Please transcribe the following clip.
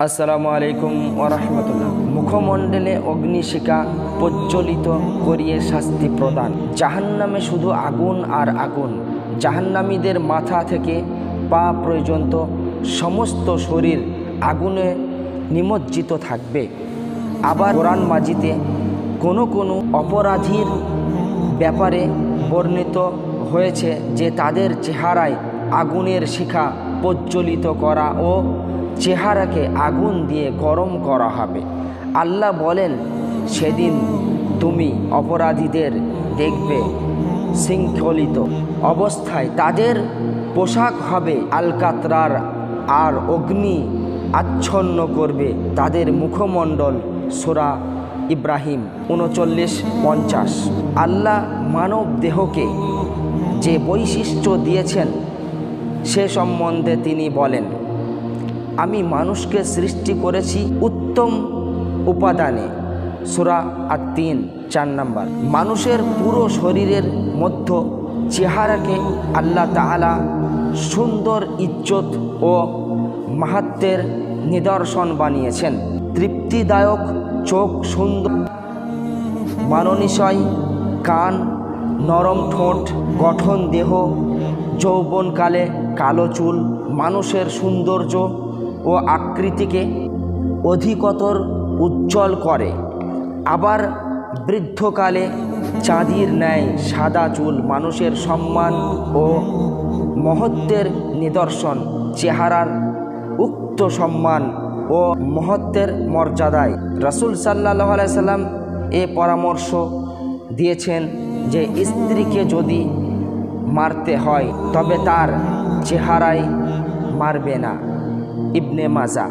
আসসালামু আলাইকুম ওরহমতুল্লাহ। মুখমণ্ডলে অগ্নিশিখা প্রজ্বলিত করিয়ে শাস্তি প্রদান। জাহান্নামে শুধু আগুন আর আগুন। জাহান্নামীদের মাথা থেকে পা পর্যন্ত সমস্ত শরীর আগুনে নিমজ্জিত থাকবে। আবার কোরআন মাজিদে কোনো কোনো অপরাধীর ব্যাপারে বর্ণিত হয়েছে যে তাদের চেহারায় আগুনের শিখা প্রজ্বলিত করা ও চেহারাকে আগুন দিয়ে গরম করা হবে। আল্লাহ বলেন, সেদিন তুমি অপরাধীদের দেখবে শৃঙ্খলিত অবস্থায়, তাদের পোশাক হবে আলকাতরার আর অগ্নি আচ্ছন্ন করবে তাদের মুখমণ্ডল। সূরা ইব্রাহিম 39-50। আল্লাহ মানব দেহকে যে বৈশিষ্ট্য দিয়েছেন সে সম্বন্ধে তিনি বলেন, আমি মানুষকে সৃষ্টি করেছি উত্তম উপাদানে। সূরা আত-তিন 4 নম্বর। মানুষের পুরো শরীরের মধ্য চেহারাকে আল্লাহ তাআলা সুন্দর ইজ্জত ও মাহাত্ম্যের নিদর্শন বানিয়েছেন। তৃপ্তিদায়ক চোখ, সুন্দর মাননিশয় কান, নরম ঠোঁট, গঠন দেহ, যৌবনকালে কালো চুল মানুষের সৌন্দর্য ও আকৃতিকে অধিকতর উজ্জ্বল করে। আবার বৃদ্ধকালে চাঁদির ন্যায় সাদা চুল মানুষের সম্মান ও মহত্বের নিদর্শন। চেহারার উক্ত সম্মান ও মহত্বের মর্যাদায় রাসূল সাল্লাল্লাহু আলাইহি সাল্লাম এ পরামর্শ দিয়েছেন যে স্ত্রীকে যদি মারতে হয় তবে তার চেহারায় মারবে না। ইবনে মাজাহ।